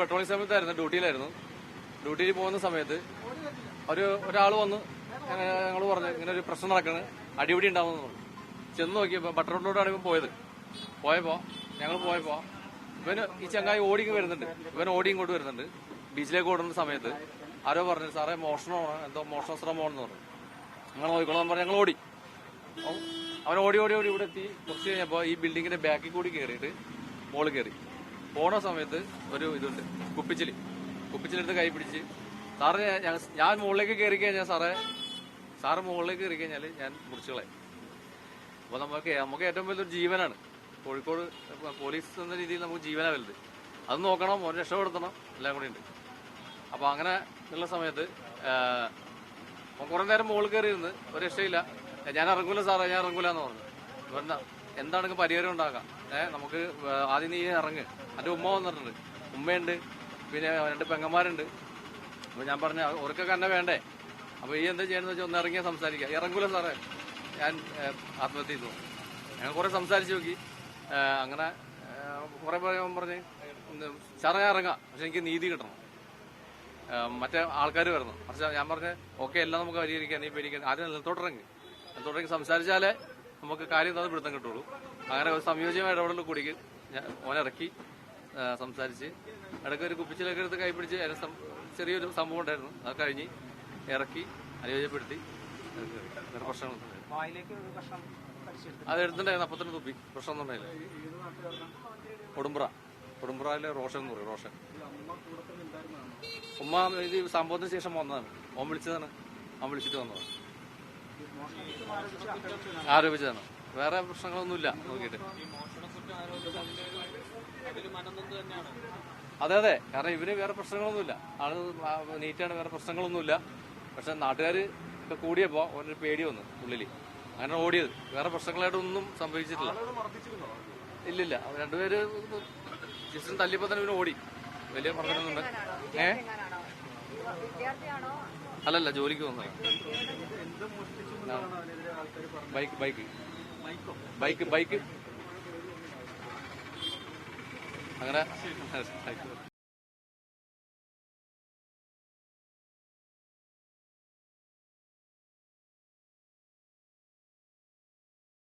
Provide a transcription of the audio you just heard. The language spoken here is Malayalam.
പെട്രോളിംഗ് സമയത്തായിരുന്നു, ഡ്യൂട്ടിയിൽ പോകുന്ന സമയത്ത് ഒരാൾ വന്ന് ഞങ്ങൾ പറഞ്ഞു ഇങ്ങനെ ഒരു പ്രശ്നം നടക്കുന്നത്, അടിപിടി ഉണ്ടാവുമെന്ന് പറഞ്ഞു. ചെന്ന് നോക്കിയപ്പോൾ ബട്ടർ റോഡിലൂടെയാണ് ഇവൻ ഞങ്ങൾ പോയപ്പോ ഇവന് ഈ ചങ്ങായി ഓടിങ് വരുന്നുണ്ട്, ഇങ്ങോട്ട് വരുന്നുണ്ട്. ബീച്ചിലേക്ക് ഓടുന്ന സമയത്ത് ആരോ പറഞ്ഞു സാറേ മോഷണമാണ്, എന്തോ മോഷണ ശ്രമമാണെന്ന് പറഞ്ഞു. ഞങ്ങൾ നോക്കിക്കോളാം പറഞ്ഞ് ഞങ്ങൾ ഓടി. അവൻ ഓടി ഇവിടെ എത്തി. കുറച്ച് കഴിഞ്ഞപ്പോ ഈ ബിൽഡിങ്ങിന്റെ ബാക്കിൽ കൂടി കയറിയിട്ട് മോള് കയറി പോണ സമയത്ത് ഒരു ഇതുണ്ട്, കുപ്പിച്ചിലെടുത്ത് കൈ പിടിച്ച് സാറ് ഞാൻ മുകളിലേക്ക് കയറി കഴിഞ്ഞാൽ സാറ് മുകളിലേക്ക് കയറി കഴിഞ്ഞാൽ ഞാൻ മുറിച്ചുകളെ. അപ്പൊ നമുക്ക് ഏറ്റവും വലിയൊരു ജീവനാണ്. കോഴിക്കോട് പോലീസ് എന്ന രീതിയിൽ നമുക്ക് ജീവനാ വലുത്. അത് നോക്കണം, ഒരു രക്ഷപ്പെടുത്തണം, എല്ലാം കൂടി ഉണ്ട്. അപ്പൊ അങ്ങനെ ഉള്ള സമയത്ത് കുറെ നേരം മുകളിൽ കയറി ഇരുന്ന് ഒരു രക്ഷയില്ല. ഞാൻ ഇറങ്ങൂല സാറേ, ഞാൻ ഇറങ്ങൂലെന്ന് പറഞ്ഞു. പറഞ്ഞ എന്താണെങ്കിൽ പരിഹാരം ഉണ്ടാക്കാം, നമുക്ക് ആദ്യം നീ ഇറങ്ങ്. എന്റെ ഉമ്മ വന്നിട്ടുണ്ട്, ഉമ്മയുണ്ട്, പിന്നെ 2 പെങ്ങന്മാരുണ്ട്. അപ്പൊ ഞാൻ പറഞ്ഞ അവർക്കൊക്കെ എന്നെ വേണ്ടേ, അപ്പൊ ഈ എന്താ ചെയ്യണമെന്ന് വെച്ചാൽ ഒന്ന് ഇറങ്ങിയാൽ സംസാരിക്കാം. ഇറങ്ങൂല സാറേ, ഞാൻ ആത്മഹത്യ ചെയ്തു. ഞങ്ങൾ കുറെ സംസാരിച്ചു നോക്കി. അങ്ങനെ കുറെ പറഞ്ഞ് സാറേ ഞാൻ ഇറങ്ങാം, പക്ഷെ എനിക്ക് നീതി കിട്ടണം, മറ്റേ ആൾക്കാർ വരണം. പക്ഷെ ഞാൻ പറഞ്ഞ ഓക്കെ, എല്ലാം നമുക്ക് പരിഹരിക്കാൻ, നീ പരിഹരിക്കാൻ ആദ്യം നിലത്തോട്ടിറങ്ങി സംസാരിച്ചാലേ നമുക്ക് കാര്യം തന്നെ പിടുത്തം കിട്ടുള്ളൂ. അങ്ങനെ ഒരു സംയോജ്യമായ ഇടപെടൽ കൂടി ഓനിറക്കി സംസാരിച്ച് ഇടയ്ക്ക് ഒരു കുപ്പിച്ചിലൊക്കെ എടുത്ത് കൈപ്പിടിച്ച് ചെറിയൊരു സംഭവം ഉണ്ടായിരുന്നു. അത് കഴിഞ്ഞ് ഇറക്കി അനുയോജ്യപ്പെടുത്തി. വേറെ പ്രശ്നങ്ങളൊന്നും അത് എടുത്തിട്ടുണ്ടായിരുന്നു. അപ്പത്തന്നെ തുപ്പി, പ്രശ്നമൊന്നും ഉണ്ടായില്ല. കൊടുമ്പ്രയിലെ റോഷൻ എന്ന് പറയും, റോഷൻ. ഉമ്മ ഇത് സംഭവത്തിന് ശേഷം വന്നതാണ്, ഓൻ വിളിച്ചിട്ട് വന്നതാണ്, ആരോപിച്ചതാണ്. വേറെ പ്രശ്നങ്ങളൊന്നുമില്ല നോക്കിയിട്ട്. അതെ, കാരണം ഇവര് വേറെ പ്രശ്നങ്ങളൊന്നുമില്ല, ആള് നീറ്റാണ്, വേറെ പ്രശ്നങ്ങളൊന്നുമില്ല. പക്ഷെ നാട്ടുകാര് ഒക്കെ കൂടിയപ്പോ ഒരു പേടി വന്നു ഉള്ളില്, അങ്ങനെ ഓടിയത്. വേറെ പ്രശ്നങ്ങളായിട്ടൊന്നും സംഭവിച്ചിട്ടില്ല. ഇല്ലില്ല, 2 പേര് ജസ്റ്റ് തല്ലിപ്പോ തന്നെ ഇവന് ഓടി. വലിയ പ്രശ്നമൊന്നുണ്ട്. അല്ലല്ല, ജോലിക്ക് വന്നതാണ്. ബൈക്ക് അങ്ങനെ